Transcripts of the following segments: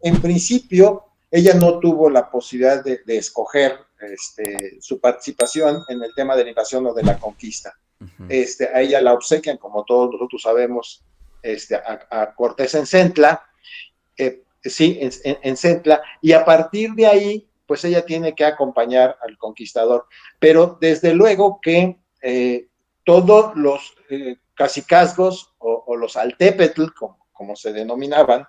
en principio, ella no tuvo la posibilidad de escoger su participación en el tema de la invasión o de la conquista. Ujú. A ella la obsequian, como todos nosotros sabemos, a Cortés en Centla, sí, en Centla, y a partir de ahí, pues ella tiene que acompañar al conquistador. Pero desde luego que todos los cacicazgos o los altépetl, como se denominaban,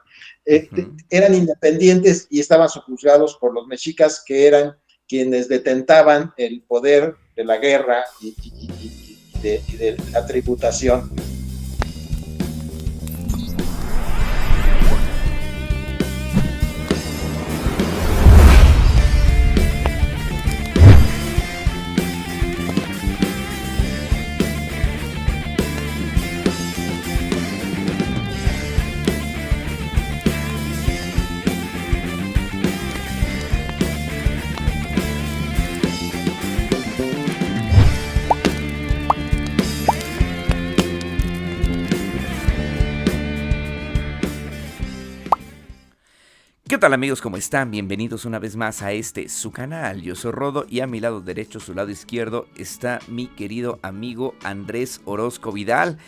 Ujú. eran independientes y estaban sojuzgados por los mexicas, que eran quienes detentaban el poder de la guerra y de la tributación. ¿Qué tal amigos? ¿Cómo están? Bienvenidos una vez más a su canal. Yo soy Rodo y a mi lado derecho, su lado izquierdo, está mi querido amigo Andrés Orozco Vidal.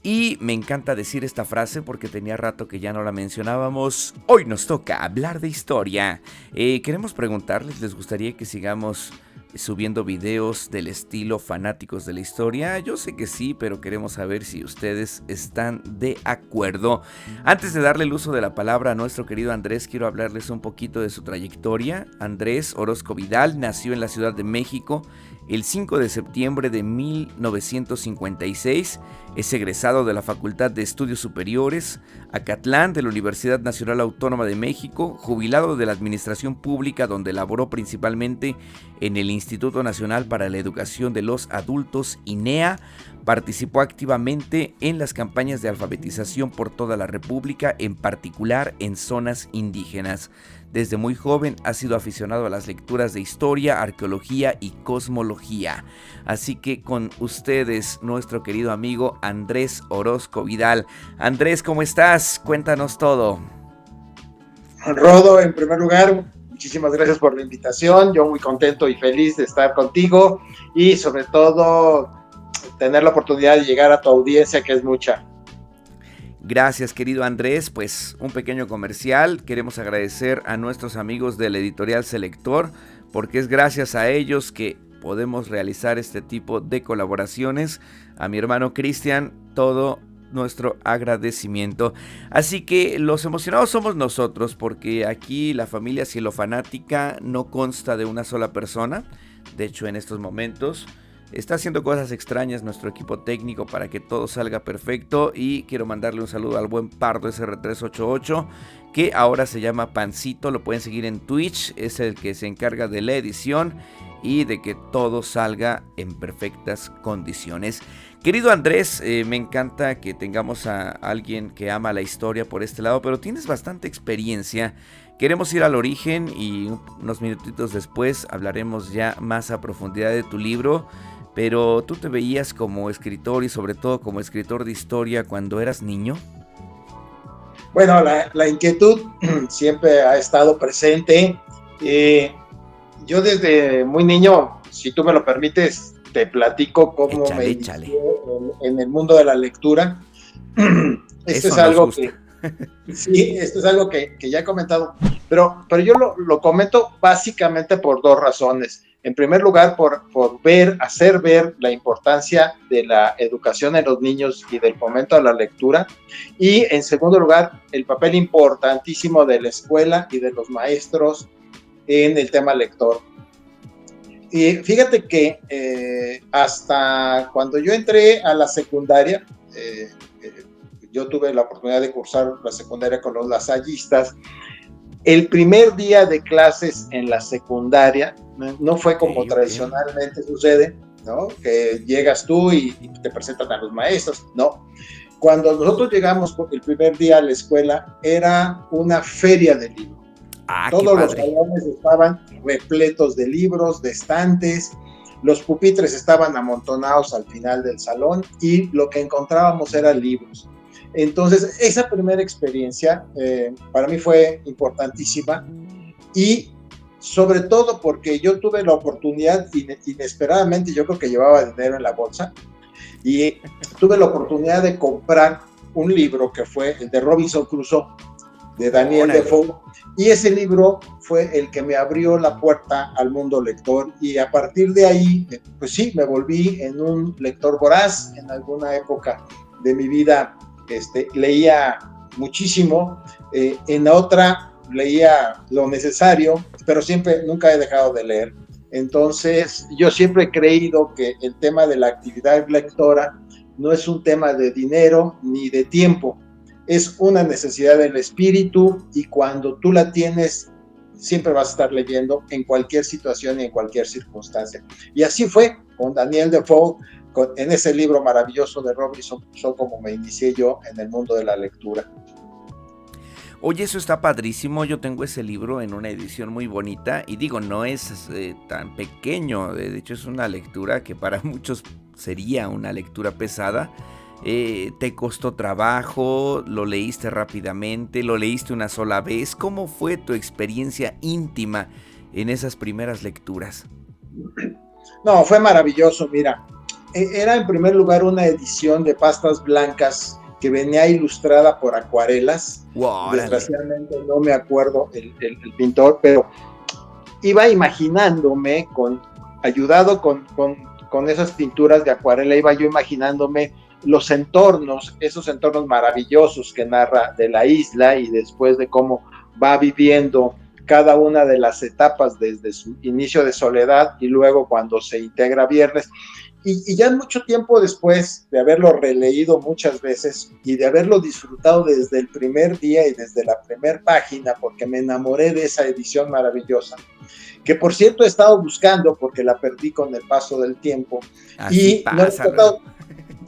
Y me encanta decir esta frase porque tenía rato que ya no la mencionábamos. Hoy nos toca hablar de historia. Queremos preguntarles, ¿les gustaría que sigamos subiendo videos del estilo fanáticos de la historia? Yo sé que sí, pero queremos saber si ustedes están de acuerdo. Antes de darle el uso de la palabra a nuestro querido Andrés, quiero hablarles un poquito de su trayectoria. Andrés Orozco Vidal nació en la Ciudad de México el 5 de septiembre de 1956, es egresado de la Facultad de Estudios Superiores, Acatlán, de la Universidad Nacional Autónoma de México, jubilado de la Administración Pública, donde laboró principalmente en el Instituto Nacional para la Educación de los Adultos, INEA. Participó activamente en las campañas de alfabetización por toda la República, en particular en zonas indígenas. Desde muy joven ha sido aficionado a las lecturas de historia, arqueología y cosmología. Así que con ustedes, nuestro querido amigo Andrés Orozco Vidal. Andrés, ¿cómo estás? Cuéntanos todo. Rodo, en primer lugar, muchísimas gracias por la invitación. Yo muy contento y feliz de estar contigo y sobre todo tener la oportunidad de llegar a tu audiencia, que es mucha. Gracias, querido Andrés. Pues un pequeño comercial. Queremos agradecer a nuestros amigos de la editorial Selector, porque es gracias a ellos que podemos realizar este tipo de colaboraciones. A mi hermano Cristian, todo nuestro agradecimiento. Así que los emocionados somos nosotros, porque aquí la familia Cielofanática no consta de una sola persona. De hecho, en estos momentos está haciendo cosas extrañas nuestro equipo técnico para que todo salga perfecto, y quiero mandarle un saludo al buen Pardo SR388, que ahora se llama Pancito. Lo pueden seguir en Twitch, es el que se encarga de la edición y de que todo salga en perfectas condiciones. Querido Andrés, me encanta que tengamos a alguien que ama la historia por este lado, pero tienes bastante experiencia. Queremos ir al origen y unos minutitos después hablaremos ya más a profundidad de tu libro. Pero ¿tú te veías como escritor y sobre todo como escritor de historia cuando eras niño? Bueno, la inquietud siempre ha estado presente. Yo desde muy niño, si tú me lo permites, te platico cómo me Échale, inicié échale. en el mundo de la lectura. Esto Eso es nos algo gusta. que, sí, esto es algo que ya he comentado, pero yo lo comento básicamente por dos razones. En primer lugar, por hacer ver la importancia de la educación en los niños y del fomento a la lectura. Y en segundo lugar, el papel importantísimo de la escuela y de los maestros en el tema lector. Y fíjate que hasta cuando yo entré a la secundaria, yo tuve la oportunidad de cursar la secundaria con los lasallistas. El primer día de clases en la secundaria no fue como tradicionalmente sucede, ¿no? Que llegas tú y te presentan a los maestros, no. Cuando nosotros llegamos el primer día a la escuela, era una feria de libros. Ah, qué Todos los padre. salones estaban repletos de libros, de estantes, los pupitres estaban amontonados al final del salón y lo que encontrábamos eran libros. Entonces, esa primera experiencia para mí fue importantísima y sobre todo porque yo tuve la oportunidad, inesperadamente, yo creo que llevaba dinero en la bolsa, y tuve la oportunidad de comprar un libro que fue el de Robinson Crusoe, de Daniel Defoe, y ese libro fue el que me abrió la puerta al mundo lector, y a partir de ahí, pues sí, me volví en un lector voraz. En alguna época de mi vida leía muchísimo, en la otra leía lo necesario, pero nunca he dejado de leer. Entonces, yo siempre he creído que el tema de la actividad lectora no es un tema de dinero ni de tiempo, es una necesidad del espíritu, y cuando tú la tienes, siempre vas a estar leyendo en cualquier situación y en cualquier circunstancia. Y así fue con Daniel Defoe, en ese libro maravilloso de Robinson Crusoe, como me inicié yo en el mundo de la lectura. Oye, eso está padrísimo. Yo tengo ese libro en una edición muy bonita y digo, no es tan pequeño. De hecho, es una lectura que para muchos sería una lectura pesada. ¿Te costó trabajo? ¿Lo leíste rápidamente? ¿Lo leíste una sola vez? ¿Cómo fue tu experiencia íntima en esas primeras lecturas? No, fue maravilloso. Mira, era en primer lugar una edición de pastas blancas que venía ilustrada por acuarelas. Wow, desgraciadamente no me acuerdo el pintor, pero iba imaginándome, ayudado con esas pinturas de acuarela, iba yo imaginándome los entornos, esos entornos maravillosos que narra de la isla, y después de cómo va viviendo cada una de las etapas desde su inicio de soledad y luego cuando se integra Viernes. Y ya mucho tiempo después de haberlo releído muchas veces y de haberlo disfrutado desde el primer día y desde la primera página, porque me enamoré de esa edición maravillosa, que por cierto he estado buscando porque la perdí con el paso del tiempo. Así y pasa, ¿no?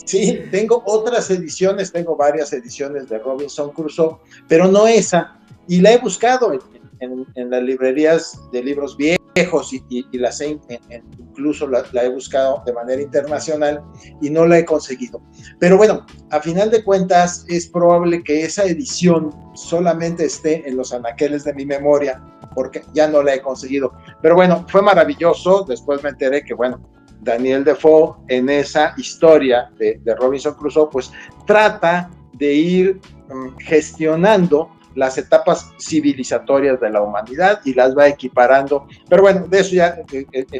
Sí, tengo otras ediciones, tengo varias ediciones de Robinson Crusoe, pero no esa, y la he buscado en las librerías de libros viejos y las incluso la he buscado de manera internacional y no la he conseguido. Pero bueno, a final de cuentas es probable que esa edición solamente esté en los anaqueles de mi memoria, porque ya no la he conseguido. Pero bueno, fue maravilloso. Después me enteré que, bueno, Daniel Defoe en esa historia de Robinson Crusoe, pues trata de ir gestionando las etapas civilizatorias de la humanidad y las va equiparando. Pero bueno, de eso ya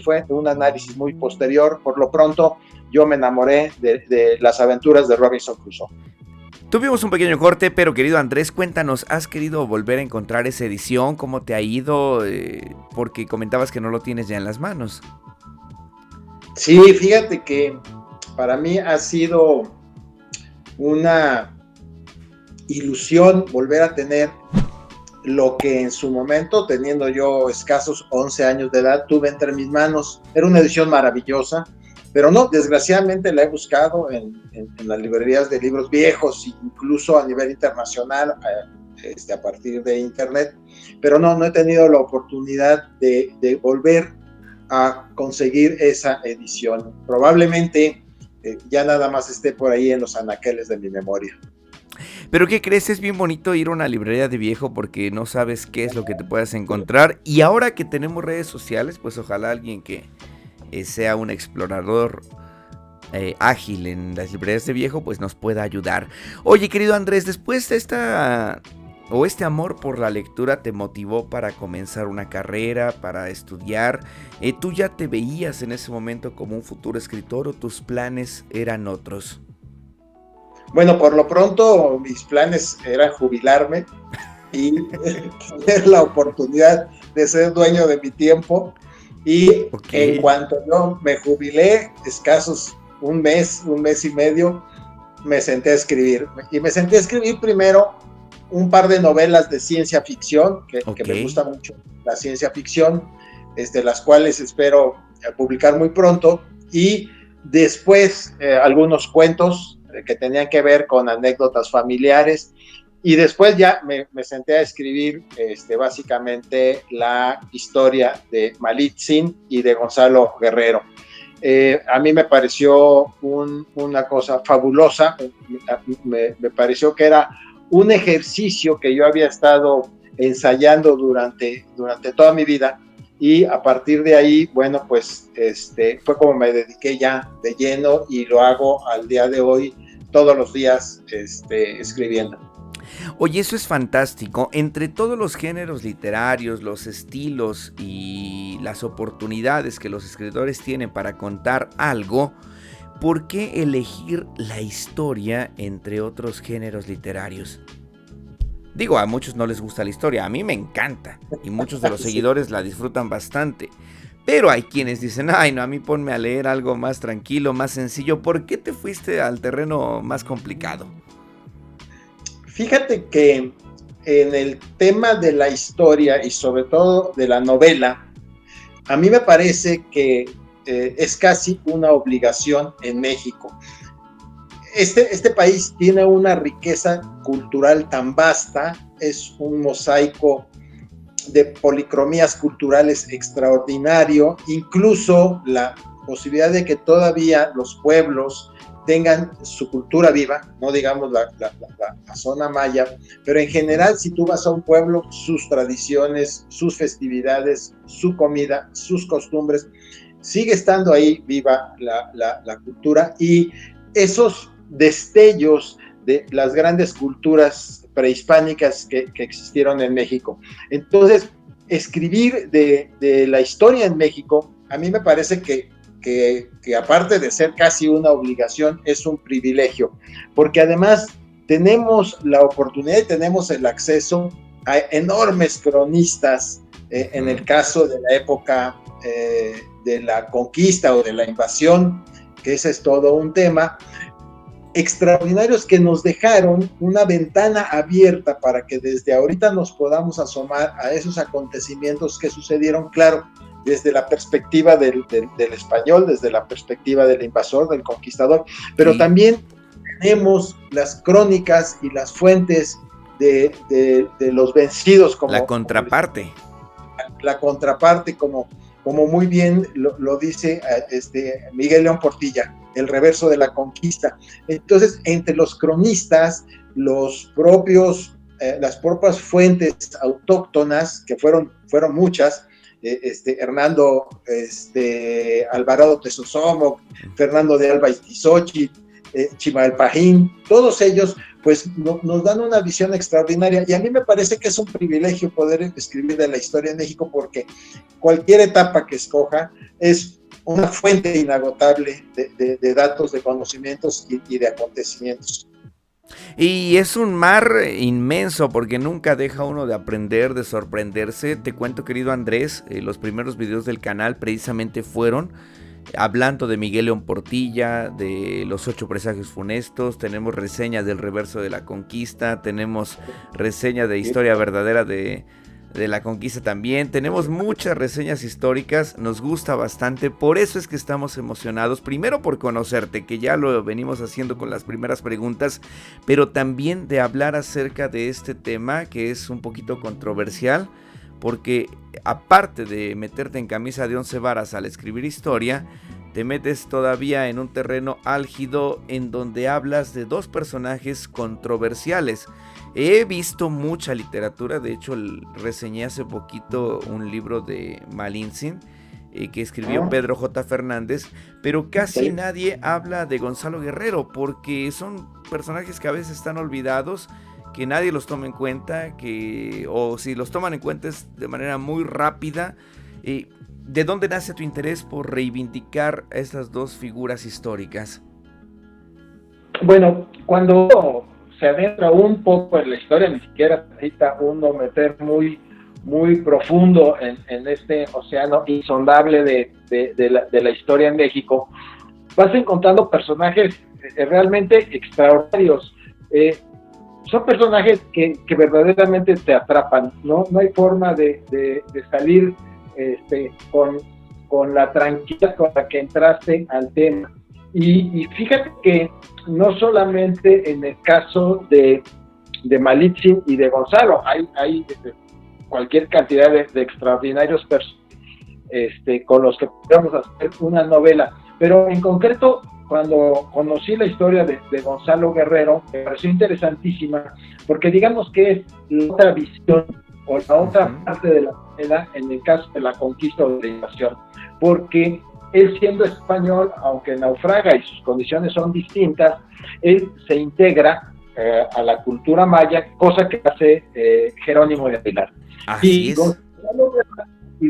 fue un análisis muy posterior. Por lo pronto, yo me enamoré de las aventuras de Robinson Crusoe. Tuvimos un pequeño corte, pero querido Andrés, cuéntanos, ¿has querido volver a encontrar esa edición? ¿Cómo te ha ido? Porque comentabas que no lo tienes ya en las manos. Sí, fíjate que para mí ha sido una ilusión volver a tener lo que en su momento, teniendo yo escasos 11 años de edad, tuve entre mis manos. Era una edición maravillosa, pero no, desgraciadamente la he buscado en las librerías de libros viejos, incluso a nivel internacional, a partir de internet, pero no he tenido la oportunidad de volver a conseguir esa edición. Probablemente ya nada más esté por ahí en los anaqueles de mi memoria. Pero ¿qué crees? Es bien bonito ir a una librería de viejo porque no sabes qué es lo que te puedas encontrar. Y ahora que tenemos redes sociales, pues ojalá alguien que sea un explorador ágil en las librerías de viejo, pues nos pueda ayudar. Oye, querido Andrés, después de este amor por la lectura te motivó para comenzar una carrera, para estudiar. ¿Tú ya te veías en ese momento como un futuro escritor o tus planes eran otros? Bueno, por lo pronto mis planes eran jubilarme y tener la oportunidad de ser dueño de mi tiempo. Y en cuanto yo me jubilé, escasos un mes y medio, me senté a escribir. Y me senté a escribir primero un par de novelas de ciencia ficción, que me gusta mucho la ciencia ficción, las cuales espero publicar muy pronto. Y después algunos cuentos que tenían que ver con anécdotas familiares, y después ya me senté a escribir básicamente la historia de Malitzin y de Gonzalo Guerrero. A mí me pareció una cosa fabulosa, me pareció que era un ejercicio que yo había estado ensayando durante toda mi vida, y a partir de ahí, bueno, pues fue como me dediqué ya de lleno, y lo hago al día de hoy todos los días escribiendo. Oye, eso es fantástico. Entre todos los géneros literarios, los estilos y las oportunidades que los escritores tienen para contar algo, ¿por qué elegir la historia entre otros géneros literarios? Digo, a muchos no les gusta la historia, a mí me encanta y muchos de los Sí. seguidores la disfrutan bastante. Pero hay quienes dicen, ay no, a mí ponme a leer algo más tranquilo, más sencillo. ¿Por qué te fuiste al terreno más complicado? Fíjate que en el tema de la historia y sobre todo de la novela, a mí me parece que es casi una obligación en México. Este país tiene una riqueza cultural tan vasta, es un mosaico de policromías culturales extraordinario, incluso la posibilidad de que todavía los pueblos tengan su cultura viva, no digamos la zona maya, pero en general si tú vas a un pueblo, sus tradiciones, sus festividades, su comida, sus costumbres, sigue estando ahí viva la cultura, y esos destellos de las grandes culturas prehispánicas que existieron en México. Entonces, escribir de la historia en México, a mí me parece que aparte de ser casi una obligación, es un privilegio, porque además tenemos la oportunidad y tenemos el acceso a enormes cronistas, en el caso de la época de la conquista o de la invasión, que ese es todo un tema, extraordinarios que nos dejaron una ventana abierta para que desde ahorita nos podamos asomar a esos acontecimientos que sucedieron, claro, desde la perspectiva del español, desde la perspectiva del invasor, del conquistador, pero sí, también tenemos las crónicas y las fuentes de los vencidos. Como la contraparte. La contraparte, como muy bien lo dice Miguel León Portilla, el reverso de la conquista. Entonces, entre los cronistas, las propias fuentes autóctonas, que fueron muchas, Hernando Alvarado Tezosomoc, Fernando de Alba Iztizóchitl, Chimalpajín, todos ellos pues nos dan una visión extraordinaria, y a mí me parece que es un privilegio poder escribir de la historia de México, porque cualquier etapa que escoja es una fuente inagotable de datos, de conocimientos y de acontecimientos. Y es un mar inmenso, porque nunca deja uno de aprender, de sorprenderse. Te cuento, querido Andrés, los primeros videos del canal precisamente fueron hablando de Miguel León Portilla, de los 8 presagios funestos. Tenemos reseñas del reverso de la conquista, tenemos reseña de historia verdadera de la conquista también, tenemos muchas reseñas históricas, nos gusta bastante, por eso es que estamos emocionados, primero por conocerte, que ya lo venimos haciendo con las primeras preguntas, pero también de hablar acerca de este tema que es un poquito controversial, porque aparte de meterte en camisa de 11 varas al escribir historia, te metes todavía en un terreno álgido en donde hablas de 2 personajes controversiales. He visto mucha literatura, de hecho reseñé hace poquito un libro de Malintzin que escribió Pedro J. Fernández, pero casi nadie habla de Gonzalo Guerrero, porque son personajes que a veces están olvidados, que nadie los toma en cuenta, o si los toman en cuenta es de manera muy rápida. ¿De dónde nace tu interés por reivindicar a estas 2 figuras históricas? Bueno, cuando se adentra un poco en la historia, ni siquiera necesita uno meter muy profundo en este océano insondable de la historia en México, vas encontrando personajes realmente extraordinarios. Son personajes que verdaderamente te atrapan, ¿no? No hay forma de salir con la tranquilidad con la que entraste al tema. Y fíjate que no solamente en el caso de Malintzin y de Gonzalo, hay cualquier cantidad de extraordinarios con los que podemos hacer una novela, Pero en concreto, cuando conocí la historia de Gonzalo Guerrero, me pareció interesantísima, porque digamos que es la otra visión o la otra parte de la moneda en el caso de la conquista o de la invasión, porque él siendo español, aunque naufraga y sus condiciones son distintas, él se integra a la cultura maya, cosa que hace Jerónimo de Aguilar. Así es.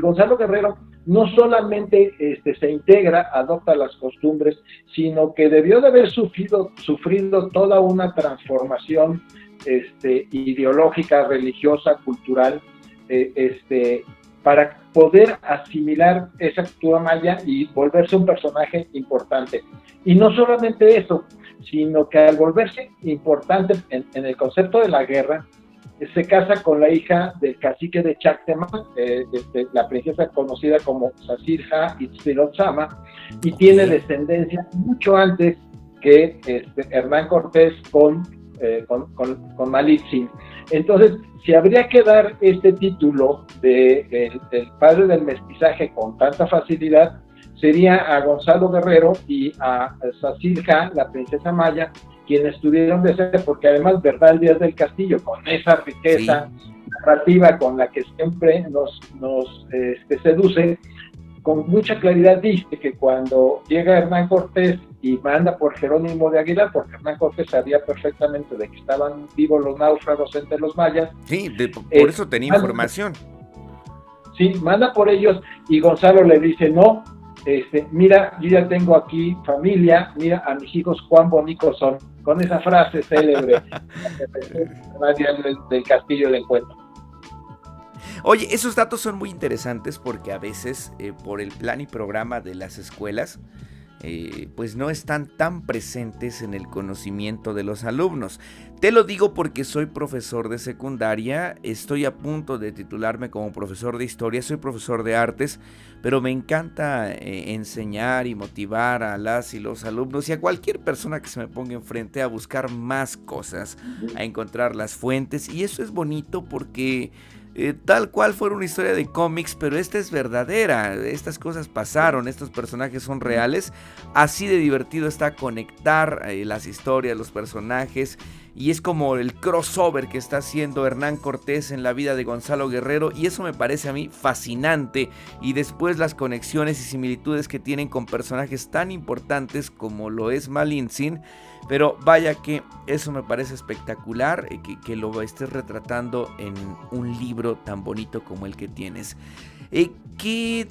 Gonzalo Guerrero no solamente se integra, adopta las costumbres, sino que debió de haber sufrido toda una transformación ideológica, religiosa, cultural, para poder asimilar esa cultura maya y volverse un personaje importante. Y no solamente eso, sino que al volverse importante en el concepto de la guerra, se casa con la hija del cacique de Chactemal, la princesa conocida como Sacirja Itzpilotzama, y tiene descendencia mucho antes que Hernán Cortés con Malitzin. Entonces, si habría que dar este título de el padre del mestizaje con tanta facilidad, sería a Gonzalo Guerrero y a Sacirja, la princesa maya, quienes tuvieron de ser, porque además Bernal Díaz del Castillo, con esa riqueza narrativa con la que siempre nos seduce, con mucha claridad dice que cuando llega Hernán Cortés y manda por Jerónimo de Aguilar, porque Hernán Cortés sabía perfectamente de que estaban vivos los náufragos entre los mayas. Sí, por eso tenía información. Sí, manda por ellos y Gonzalo le dice, no, mira, yo ya tengo aquí familia, mira a mis hijos cuán bonitos son, con esa frase célebre del Castillo del Encuentro. Oye, esos datos son muy interesantes porque a veces por el plan y programa de las escuelas pues no están tan presentes en el conocimiento de los alumnos. Te lo digo porque soy profesor de secundaria, estoy a punto de titularme como profesor de historia, soy profesor de artes, pero me encanta enseñar y motivar a las y los alumnos y a cualquier persona que se me ponga enfrente a buscar más cosas, a encontrar las fuentes, y eso es bonito porque tal cual fuera una historia de cómics, pero esta es verdadera, estas cosas pasaron, estos personajes son reales, así de divertido está conectar las historias, los personajes, y es como el crossover que está haciendo Hernán Cortés en la vida de Gonzalo Guerrero, y eso me parece a mí fascinante, y después las conexiones y similitudes que tienen con personajes tan importantes como lo es Malintzin. Pero vaya que eso me parece espectacular, que lo estés retratando en un libro tan bonito como el que tienes. ¿Qué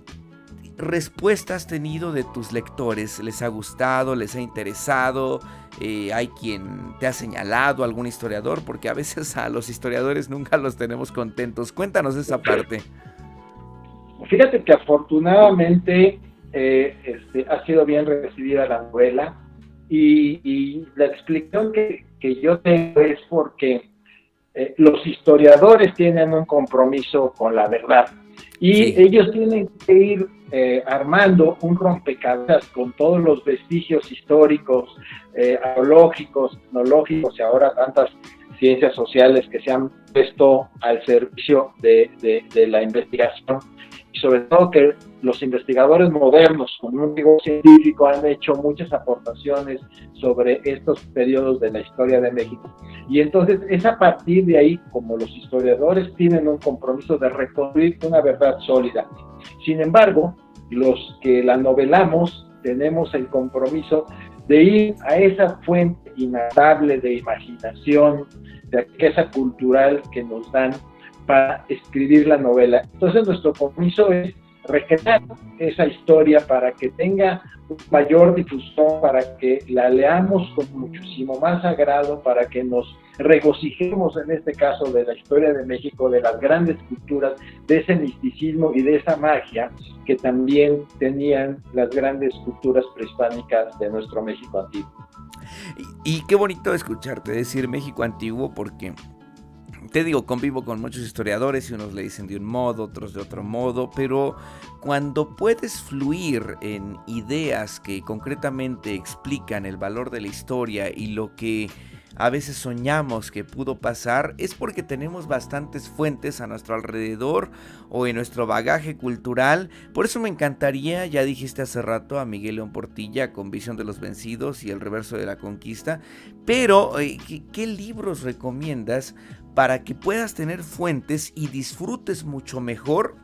respuesta has tenido de tus lectores? ¿Les ha gustado? ¿Les ha interesado? ¿Hay quien te ha señalado, algún historiador? Porque a veces a los historiadores nunca los tenemos contentos. Cuéntanos esa parte. Fíjate que afortunadamente ha sido bien recibida la novela. Y la explicación que yo tengo es porque los historiadores tienen un compromiso con la verdad y ellos tienen que ir armando un rompecabezas con todos los vestigios históricos, arqueológicos, etnológicos y ahora tantas ciencias sociales que se han puesto al servicio de la investigación. Y sobre todo que los investigadores modernos, con un rigor científico, han hecho muchas aportaciones sobre estos periodos de la historia de México. Y entonces es a partir de ahí como los historiadores tienen un compromiso de reconstruir una verdad sólida. Sin embargo, los que la novelamos tenemos el compromiso de ir a esa fuente inagotable de imaginación, de riqueza cultural que nos dan para escribir la novela. Entonces nuestro compromiso es recrear esa historia para que tenga mayor difusión, para que la leamos con muchísimo más agrado, para que nos regocijemos en este caso de la historia de México, de las grandes culturas, de ese misticismo y de esa magia que también tenían las grandes culturas prehispánicas de nuestro México antiguo. Y qué bonito escucharte decir México antiguo, porque te digo, convivo con muchos historiadores y unos le dicen de un modo, otros de otro modo, pero cuando puedes fluir en ideas que concretamente explican el valor de la historia y lo que a veces soñamos que pudo pasar, es porque tenemos bastantes fuentes a nuestro alrededor o en nuestro bagaje cultural. Por eso me encantaría, ya dijiste hace rato, a Miguel León Portilla con Visión de los Vencidos y El Reverso de la Conquista, pero ¿qué libros recomiendas para que puedas tener fuentes y disfrutes mucho mejor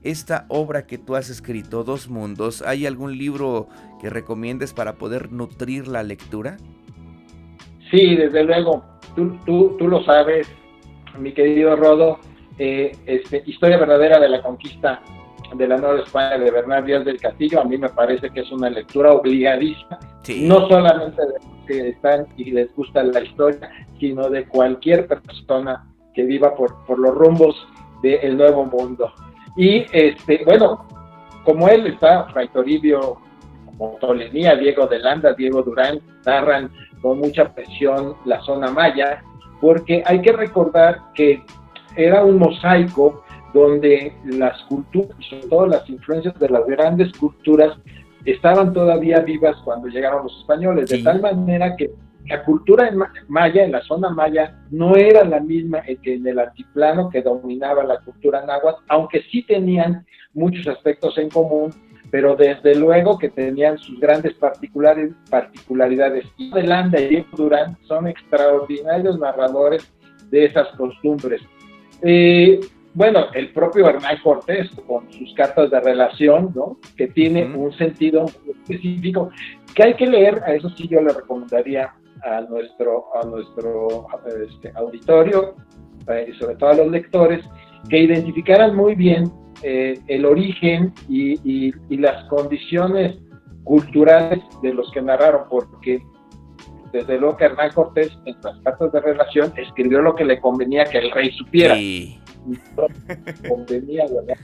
esta obra que tú has escrito, Dos Mundos? ¿Hay algún libro que recomiendes para poder nutrir la lectura? Sí, desde luego, tú lo sabes, mi querido Rodo, Historia verdadera de la conquista de la Nueva España de Bernard Díaz del Castillo, a mí me parece que es una lectura obligadísima, sí. No solamente de los que están y les gusta la historia, sino de cualquier persona que viva por los rumbos del Nuevo Mundo. Y bueno, como él está, Fray Toribio, como Ptolomía, Diego de Landa, Diego Durán, narran con mucha presión la zona maya, porque hay que recordar que era un mosaico donde las culturas, sobre todo las influencias de las grandes culturas, estaban todavía vivas cuando llegaron los españoles, de tal manera que la cultura maya, en la zona maya, no era la misma que en el altiplano que dominaba la cultura náhuatl, aunque sí tenían muchos aspectos en común, pero desde luego que tenían sus grandes particularidades. Y de Landa y Diego Durán son extraordinarios narradores de esas costumbres. Bueno, el propio Hernán Cortés, con sus cartas de relación, ¿no?, que tiene un sentido específico, que hay que leer. A eso sí yo le recomendaría a nuestro auditorio, y sobre todo a los lectores, que identificaran muy bien el origen y las condiciones culturales de los que narraron, porque desde luego que Hernán Cortés en las cartas de relación escribió lo que le convenía que el rey supiera. Sí. Convenía, ¿verdad?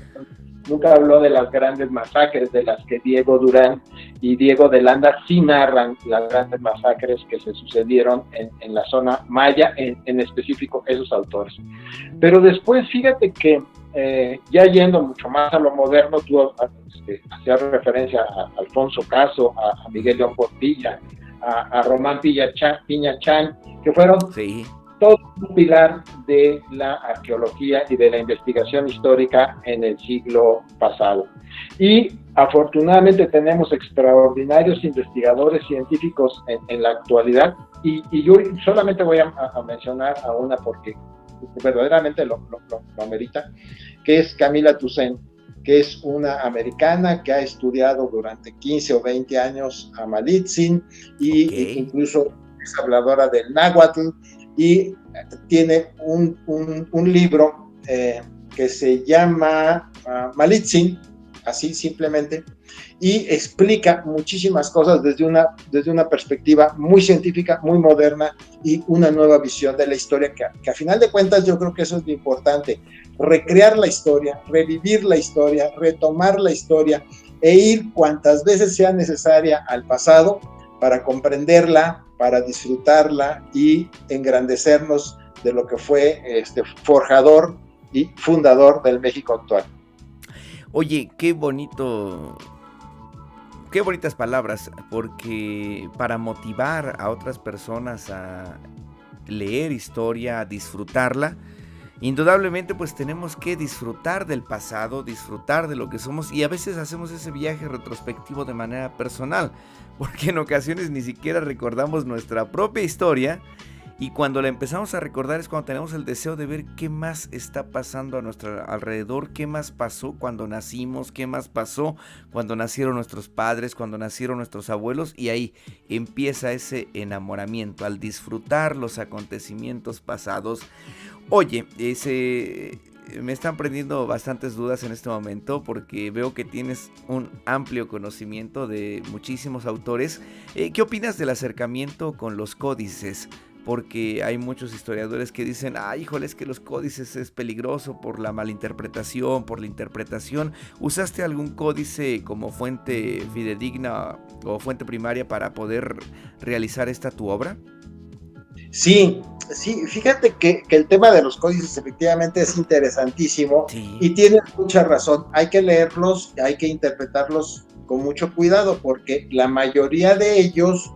Nunca habló de las grandes masacres de las que Diego Durán y Diego de Landa sí narran, las grandes masacres que se sucedieron en la zona maya, en específico esos autores. Pero después, fíjate que ya yendo mucho más a lo moderno, tú hacías referencia a Alfonso Caso, a Miguel León Portilla, a Román Piñachán, que fueron todo un pilar de la arqueología y de la investigación histórica en el siglo pasado. Y afortunadamente tenemos extraordinarios investigadores científicos en la actualidad, y yo solamente voy a mencionar a una porque verdaderamente lo amerita, que es Camila Toussaint, que es una americana que ha estudiado durante 15 o 20 años a Malitzin y incluso es habladora del náhuatl, y tiene un libro que se llama Malitzin, así simplemente, y explica muchísimas cosas desde una perspectiva muy científica, muy moderna, y una nueva visión de la historia, que a final de cuentas yo creo que eso es lo importante: recrear la historia, revivir la historia, retomar la historia e ir cuantas veces sea necesaria al pasado para comprenderla, para disfrutarla y engrandecernos de lo que fue forjador y fundador del México actual. Oye, qué bonito, qué bonitas palabras, porque para motivar a otras personas a leer historia, a disfrutarla, indudablemente pues tenemos que disfrutar del pasado, disfrutar de lo que somos, y a veces hacemos ese viaje retrospectivo de manera personal, porque en ocasiones ni siquiera recordamos nuestra propia historia, y cuando la empezamos a recordar es cuando tenemos el deseo de ver qué más está pasando a nuestro alrededor, qué más pasó cuando nacimos, qué más pasó cuando nacieron nuestros padres, cuando nacieron nuestros abuelos, y ahí empieza ese enamoramiento al disfrutar los acontecimientos pasados. Oye, me están prendiendo bastantes dudas en este momento porque veo que tienes un amplio conocimiento de muchísimos autores. ¿Qué opinas del acercamiento con los códices? Porque hay muchos historiadores que dicen, híjole, es que los códices es peligroso por la malinterpretación, por la interpretación. ¿Usaste algún códice como fuente fidedigna o fuente primaria para poder realizar tu obra? Sí, fíjate que el tema de los códices efectivamente es interesantísimo, sí. Y tienes mucha razón. Hay que leerlos, hay que interpretarlos con mucho cuidado, porque la mayoría de ellos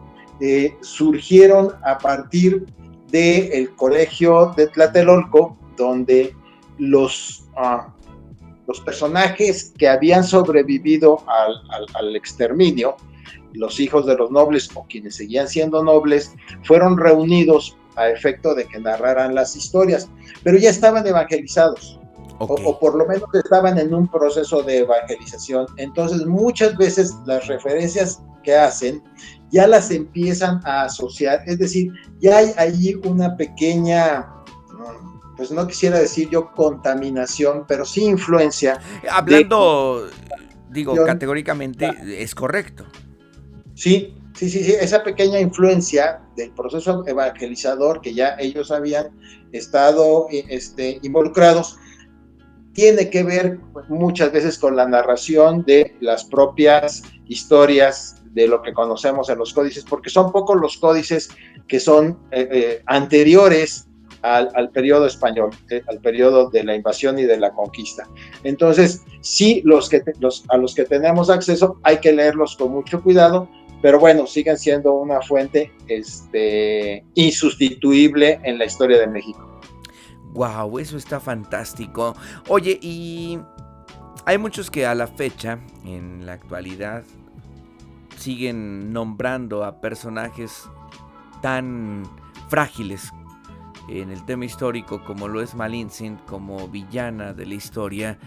surgieron a partir del colegio de Tlatelolco, donde los personajes que habían sobrevivido al exterminio, los hijos de los nobles o quienes seguían siendo nobles, fueron reunidos a efecto de que narraran las historias, pero ya estaban evangelizados, okay, o por lo menos estaban en un proceso de evangelización. Entonces muchas veces las referencias que hacen ya las empiezan a asociar, es decir, ya hay allí una pequeña, pues no quisiera decir yo contaminación, pero sí influencia. Hablando, digo, categóricamente, es correcto. Sí, esa pequeña influencia del proceso evangelizador que ya ellos habían estado involucrados, tiene que ver muchas veces con la narración de las propias historias de lo que conocemos en los códices, porque son pocos los códices que son anteriores al periodo español, al periodo de la invasión y de la conquista. Entonces, sí, a los que tenemos acceso hay que leerlos con mucho cuidado, pero bueno, siguen siendo una fuente insustituible en la historia de México. Wow, eso está fantástico. Oye, y hay muchos que a la fecha, en la actualidad, siguen nombrando a personajes tan frágiles en el tema histórico como lo es Malintzin, como villana de la historia,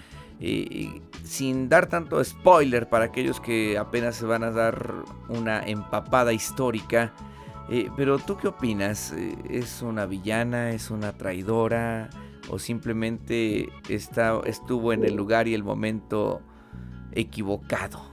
sin dar tanto spoiler para aquellos que apenas se van a dar una empapada histórica. Pero ¿tú qué opinas? ¿Es una villana? ¿Es una traidora? ¿O simplemente estuvo en el lugar y el momento equivocado?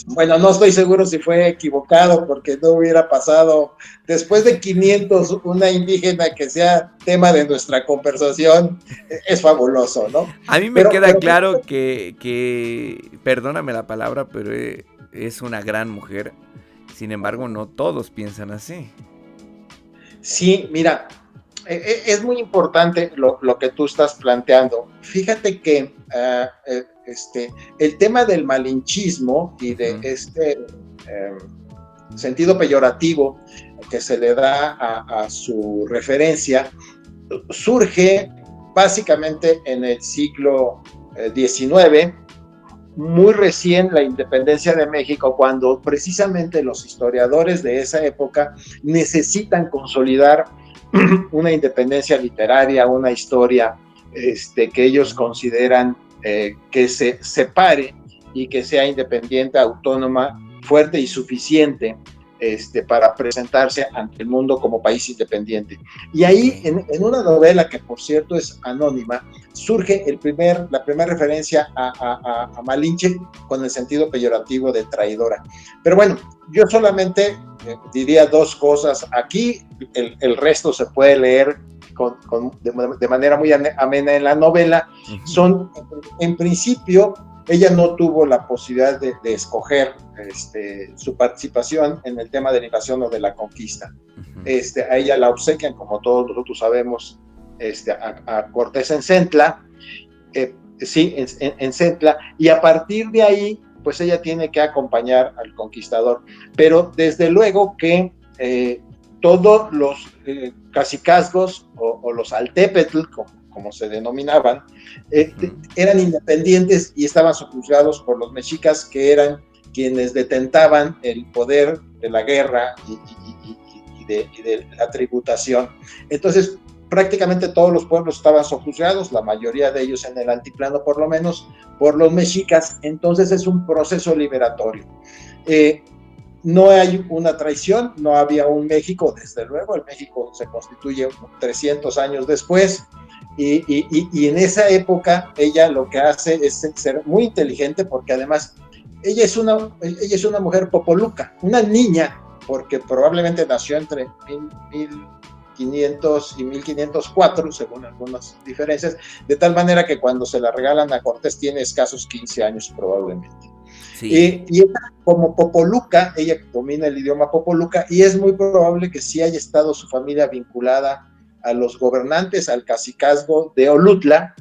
Bueno, no estoy seguro si fue equivocado, porque no hubiera pasado después de 500 una indígena que sea tema de nuestra conversación. Es fabuloso, ¿no? A mí me queda claro que, perdóname la palabra, pero es una gran mujer. Sin embargo, no todos piensan así. Sí, mira, es muy importante lo que tú estás planteando. Fíjate que el tema del malinchismo y de sentido peyorativo que se le da a su referencia surge básicamente en el siglo XIX, muy recién la independencia de México, cuando precisamente los historiadores de esa época necesitan consolidar una independencia literaria, una historia que ellos consideran que se separe y que sea independiente, autónoma, fuerte y suficiente para presentarse ante el mundo como país independiente. Y ahí, en una novela que por cierto es anónima, surge la primera referencia a Malinche con el sentido peyorativo de traidora. Pero bueno, yo solamente diría dos cosas. Aquí el resto se puede leer de manera muy amena en la novela. Son, en principio, ella no tuvo la posibilidad de escoger su participación en el tema de la invasión o de la conquista. A ella la obsequian, como todos nosotros sabemos, a Cortés en Centla, en Centla, y a partir de ahí, pues ella tiene que acompañar al conquistador. Pero desde luego que todos los cacicazgos o los altépetl, como se denominaban, eran independientes y estaban sojuzgados por los mexicas, que eran quienes detentaban el poder de la guerra y de la tributación. Entonces, prácticamente todos los pueblos estaban sojuzgados, la mayoría de ellos en el altiplano por lo menos, por los mexicas. Entonces es un proceso liberatorio. No hay una traición, no había un México, desde luego, el México se constituye 300 años después, y en esa época ella lo que hace es ser muy inteligente, porque además ella es una mujer popoluca, una niña, porque probablemente nació entre 1500 y 1504, según algunas diferencias, de tal manera que cuando se la regalan a Cortés tiene escasos 15 años probablemente. Sí. Y como popoluca, ella domina el idioma popoluca, y es muy probable que sí haya estado su familia vinculada a los gobernantes, al cacicazgo de Olutla,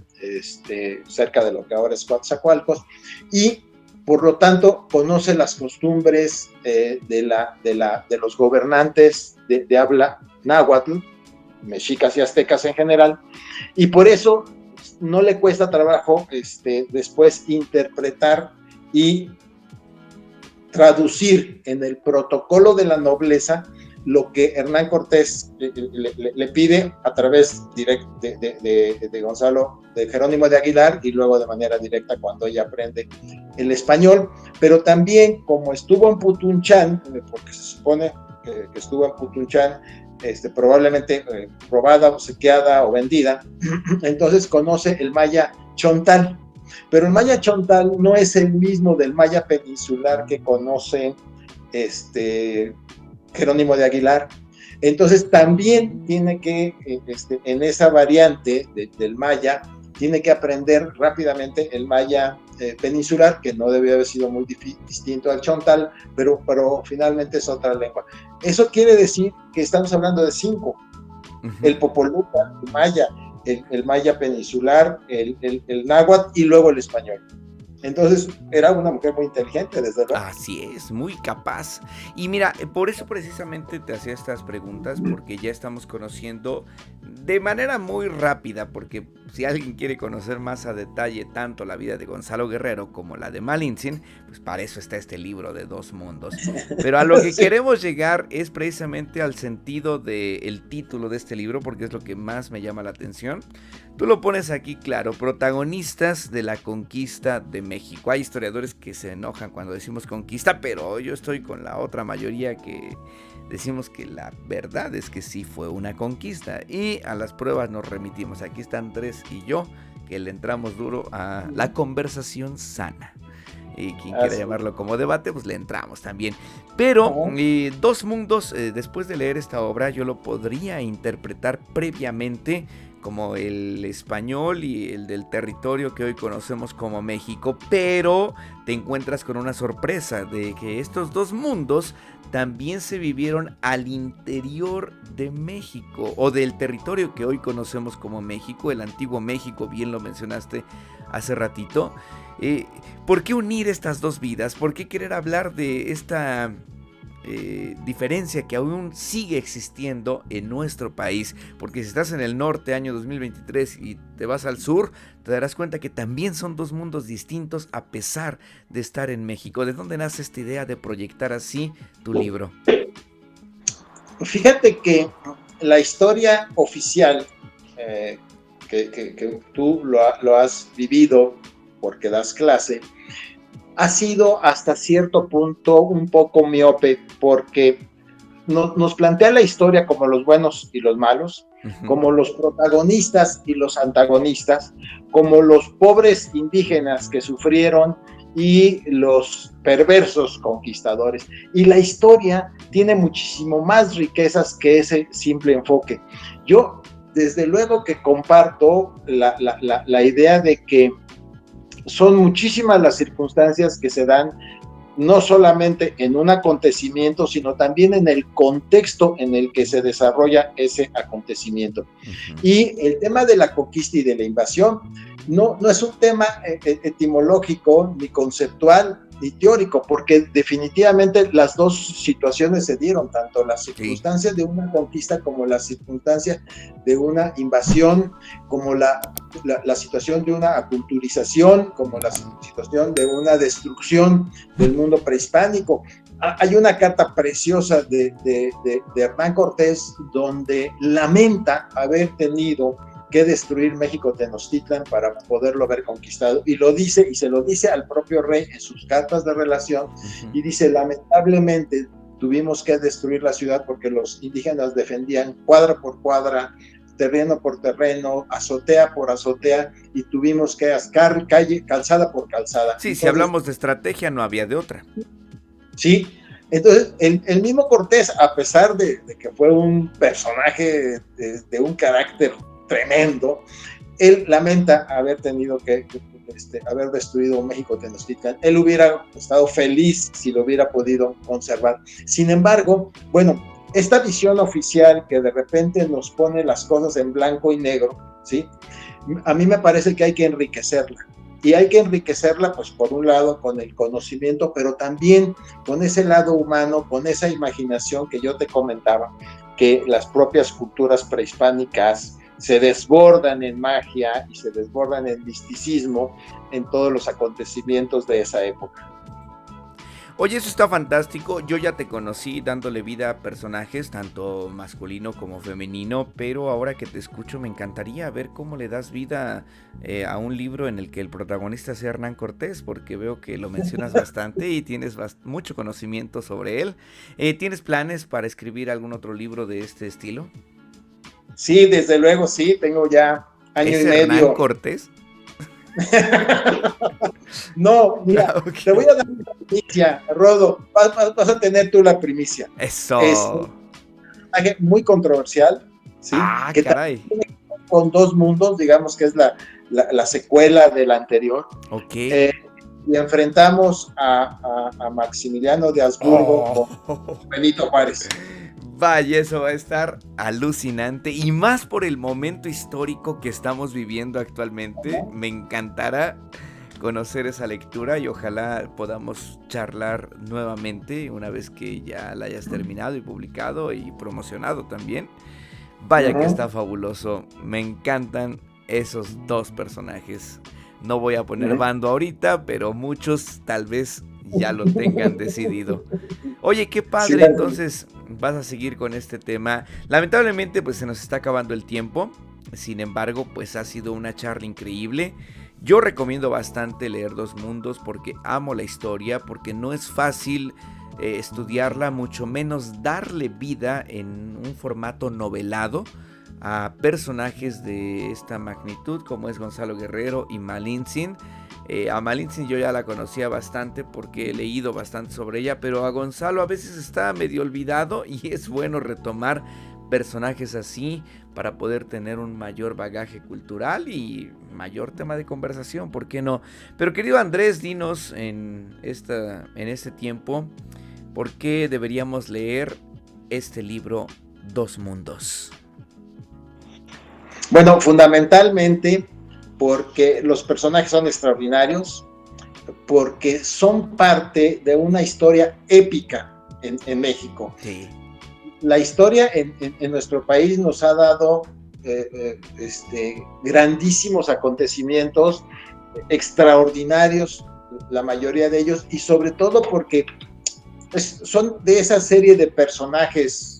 cerca de lo que ahora es Coatzacoalcos, y por lo tanto, conoce las costumbres de los gobernantes de habla náhuatl, mexicas y aztecas en general, y por eso no le cuesta trabajo después interpretar y traducir en el protocolo de la nobleza lo que Hernán Cortés le pide a través de Gonzalo, de Jerónimo de Aguilar, y luego de manera directa cuando ella aprende el español. Pero también, como estuvo en Putunchán, porque se supone que estuvo en Putunchán, probablemente robada, obsequiada o vendida, entonces conoce el maya chontal. Pero el maya chontal no es el mismo del maya peninsular que conoce Jerónimo de Aguilar. Entonces también tiene que, en esa variante del maya, tiene que aprender rápidamente el maya peninsular, que no debió haber sido muy distinto al chontal, pero finalmente es otra lengua. Eso quiere decir que estamos hablando de 5. Uh-huh. El popoluca, el maya, el maya peninsular, el náhuatl y luego el español. Entonces era una mujer muy inteligente, desde luego. Así es, muy capaz. Y mira, por eso precisamente te hacía estas preguntas, porque ya estamos conociendo de manera muy rápida, porque si alguien quiere conocer más a detalle tanto la vida de Gonzalo Guerrero como la de Malintzin, pues para eso está este libro de Dos Mundos. Pero a lo que queremos llegar es precisamente al sentido del título de este libro, porque es lo que más me llama la atención. Tú lo pones aquí claro: protagonistas de la conquista de México. Hay historiadores que se enojan cuando decimos conquista, pero yo estoy con la otra mayoría que decimos que la verdad es que sí fue una conquista, y a las pruebas nos remitimos. Aquí están Andrés y yo, que le entramos duro a la conversación sana. Y quien quiera llamarlo como debate, pues le entramos también. Pero Dos Mundos, después de leer esta obra, yo lo podría interpretar previamente como el español y el del territorio que hoy conocemos como México, pero te encuentras con una sorpresa de que estos dos mundos también se vivieron al interior de México, o del territorio que hoy conocemos como México, el antiguo México, bien lo mencionaste hace ratito. ¿Por qué unir estas dos vidas? ¿Por qué querer hablar de esta diferencia que aún sigue existiendo en nuestro país? Porque si estás en el norte, año 2023, y te vas al sur, te darás cuenta que también son dos mundos distintos a pesar de estar en México. ¿De dónde nace esta idea de proyectar así tu libro? Fíjate que la historia oficial, que tú lo has vivido porque das clase, ha sido hasta cierto punto un poco miope, porque nos plantea la historia como los buenos y los malos, uh-huh, como los protagonistas y los antagonistas, como los pobres indígenas que sufrieron y los perversos conquistadores. Y la historia tiene muchísimo más riquezas que ese simple enfoque. Yo, desde luego que comparto la idea de que son muchísimas las circunstancias que se dan, no solamente en un acontecimiento, sino también en el contexto en el que se desarrolla ese acontecimiento. Uh-huh. Y el tema de la conquista y de la invasión no es un tema etimológico, ni conceptual, ni teórico, porque definitivamente las dos situaciones se dieron, tanto las circunstancias de una conquista como las circunstancias de una invasión, como la situación de una aculturización, como la situación de una destrucción del mundo prehispánico. Hay una carta preciosa de Hernán Cortés donde lamenta haber tenido que destruir México Tenochtitlan para poderlo haber conquistado, y lo dice, y se lo dice al propio rey en sus cartas de relación, uh-huh, y dice: lamentablemente tuvimos que destruir la ciudad porque los indígenas defendían cuadra por cuadra, terreno por terreno, azotea por azotea, y tuvimos que ascar calle, calzada por calzada. Sí, entonces, si hablamos de estrategia, no había de otra. Sí, entonces el mismo Cortés, a pesar de que fue un personaje de un carácter tremendo, él lamenta haber tenido que haber destruido México Tenochtitlan. Él hubiera estado feliz si lo hubiera podido conservar. Sin embargo, bueno, esta visión oficial que de repente nos pone las cosas en blanco y negro, ¿sí? A mí me parece que hay que enriquecerla. y hay que enriquecerla, pues por un lado con el conocimiento, pero también con ese lado humano, con esa imaginación que yo te comentaba, que las propias culturas prehispánicas se desbordan en magia y se desbordan en misticismo en todos los acontecimientos de esa época. Oye, eso está fantástico. Yo ya te conocí dándole vida a personajes, tanto masculino como femenino, pero ahora que te escucho me encantaría ver cómo le das vida a un libro en el que el protagonista sea Hernán Cortés, porque veo que lo mencionas bastante y tienes mucho conocimiento sobre él. ¿Tienes planes para escribir algún otro libro de este estilo? Sí, desde luego, sí, tengo ya año ¿Es y Hernán medio. Cortés? No, mira, Ok. te voy a dar una primicia, Rodo, vas a tener tú la primicia. Es un Eso. personaje muy controversial, ¿sí? Ah, Que caray. también con dos mundos, digamos que es la secuela del anterior. Ok. Y enfrentamos a Maximiliano de Habsburgo Oh. con Benito Juárez. Vaya, eso va a estar alucinante y más por el momento histórico que estamos viviendo actualmente. Me encantará conocer esa lectura y ojalá podamos charlar nuevamente una vez que ya la hayas terminado y publicado y promocionado también. Vaya que está fabuloso, me encantan esos dos personajes. No voy a poner bando ahorita, pero muchos tal vez ya lo tengan decidido. Oye, qué Sí, padre, entonces vas a seguir con este tema. Lamentablemente pues se nos está acabando el tiempo. Sin embargo, pues ha sido una charla increíble. Yo recomiendo bastante leer Dos Mundos porque amo la historia, porque no es fácil estudiarla, mucho menos darle vida en un formato novelado a personajes de esta magnitud como es Gonzalo Guerrero y Malintzin. A Malintzin yo ya la conocía bastante porque he leído bastante sobre ella, pero a Gonzalo a veces está medio olvidado y es bueno retomar personajes así para poder tener un mayor bagaje cultural y mayor tema de conversación, ¿por qué no? Pero querido Andrés, dinos en este tiempo, ¿por qué deberíamos leer este libro Dos Mundos? Bueno, fundamentalmente porque los personajes son extraordinarios, porque son parte de una historia épica en México. Sí. La historia en nuestro país nos ha dado grandísimos acontecimientos, extraordinarios, la mayoría de ellos, y sobre todo porque son de esa serie de personajes.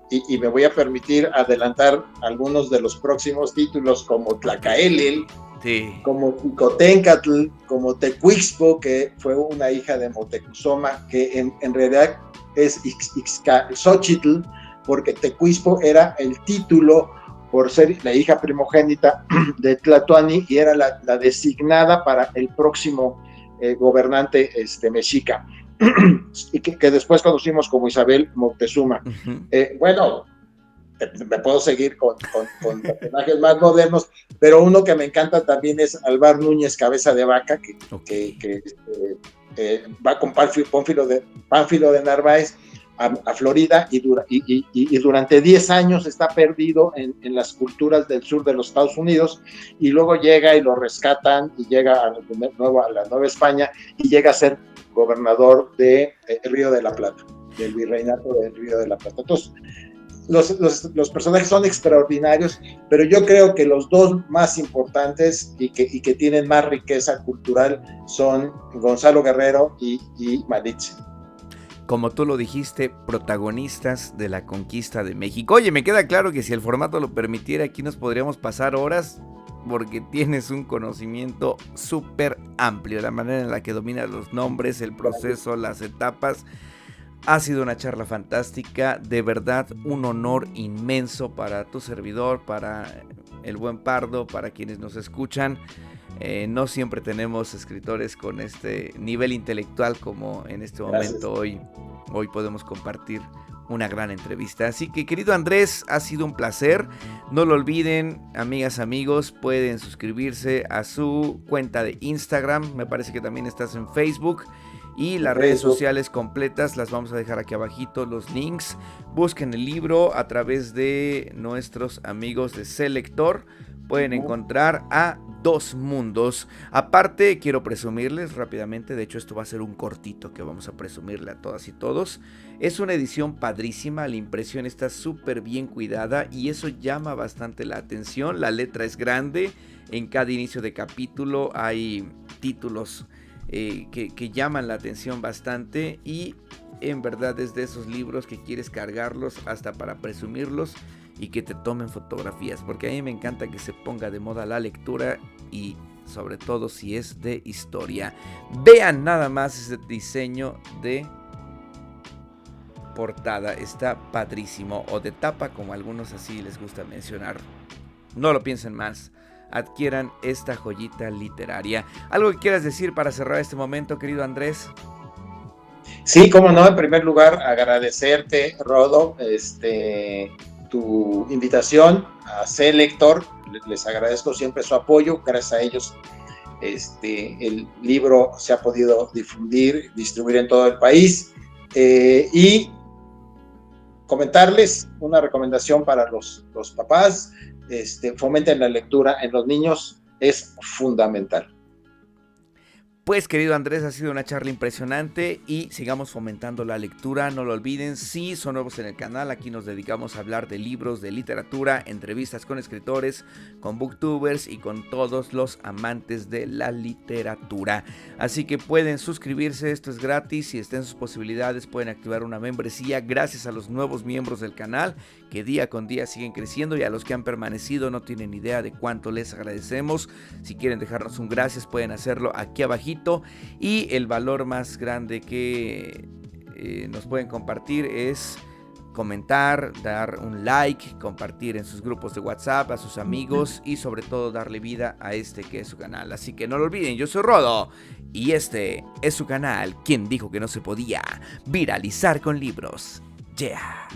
Y me voy a permitir adelantar algunos de los próximos títulos, como Tlacaelel, sí, como Xicoténcatl, como Tecuixpo, que fue una hija de Moctezuma, que en realidad es Xochitl, porque Tecuixpo era el título por ser la hija primogénita de Tlatoani y era la designada para el próximo gobernante mexica. Y que después conocimos como Isabel Moctezuma. Bueno, me puedo seguir con personajes más modernos, pero uno que me encanta también es Alvar Núñez Cabeza de Vaca, que va con Pánfilo de Narváez a Florida y durante 10 años está perdido en las culturas del sur de los Estados Unidos, y luego llega y lo rescatan y llega a la Nueva España y llega a ser gobernador del Río de la Plata, del virreinato del Río de la Plata. Entonces, los personajes son extraordinarios, pero yo creo que los dos más importantes y que tienen más riqueza cultural son Gonzalo Guerrero y Malintzin. Como tú lo dijiste, protagonistas de la conquista de México. Oye, me queda claro que si el formato lo permitiera, aquí nos podríamos pasar horas, porque tienes un conocimiento súper amplio, la manera en la que dominas los nombres, el proceso, las etapas. Ha sido una charla fantástica, de verdad un honor inmenso para tu servidor, para el buen Pardo, para quienes nos escuchan. No siempre tenemos escritores con este nivel intelectual como en este momento. Hoy podemos compartir una gran entrevista. Así que, querido Andrés, ha sido un placer. No lo olviden, amigas, amigos, pueden suscribirse a su cuenta de Instagram. Me parece que también estás en Facebook. Y las redes sociales completas las vamos a dejar aquí abajito, los links. Busquen el libro a través de nuestros amigos de Selector. Pueden encontrar a Dos Mundos. Aparte, quiero presumirles rápidamente, de hecho esto va a ser un cortito que vamos a presumirle a todas y todos. Es una edición padrísima, la impresión está súper bien cuidada y eso llama bastante la atención. La letra es grande, en cada inicio de capítulo hay títulos que llaman la atención bastante y en verdad es de esos libros que quieres cargarlos hasta para presumirlos y que te tomen fotografías, porque a mí me encanta que se ponga de moda la lectura y sobre todo si es de historia. Vean nada más ese diseño de portada, está padrísimo, o de tapa como algunos así les gusta mencionar. No lo piensen más, adquieran esta joyita literaria. ¿Algo que quieras decir para cerrar este momento, querido Andrés? Sí, cómo no, en primer lugar agradecerte, Rodo, tu invitación a ser lector. Les agradezco siempre su apoyo, gracias a ellos el libro se ha podido distribuir en todo el país, y comentarles una recomendación para los papás: fomenten la lectura en los niños, es fundamental. Pues querido Andrés, ha sido una charla impresionante y sigamos fomentando la lectura, no lo olviden. Si son nuevos en el canal, aquí nos dedicamos a hablar de libros, de literatura, entrevistas con escritores, con booktubers y con todos los amantes de la literatura. Así que pueden suscribirse, esto es gratis, si está en sus posibilidades pueden activar una membresía. Gracias a los nuevos miembros del canal que día con día siguen creciendo, y a los que han permanecido no tienen idea de cuánto les agradecemos. Si quieren dejarnos un gracias pueden hacerlo aquí abajito. Y el valor más grande que nos pueden compartir es comentar, dar un like, compartir en sus grupos de WhatsApp, a sus amigos y sobre todo darle vida a este que es su canal. Así que no lo olviden, yo soy Rodo y este es su canal. ¿Quién dijo que no se podía viralizar con libros? Yeah.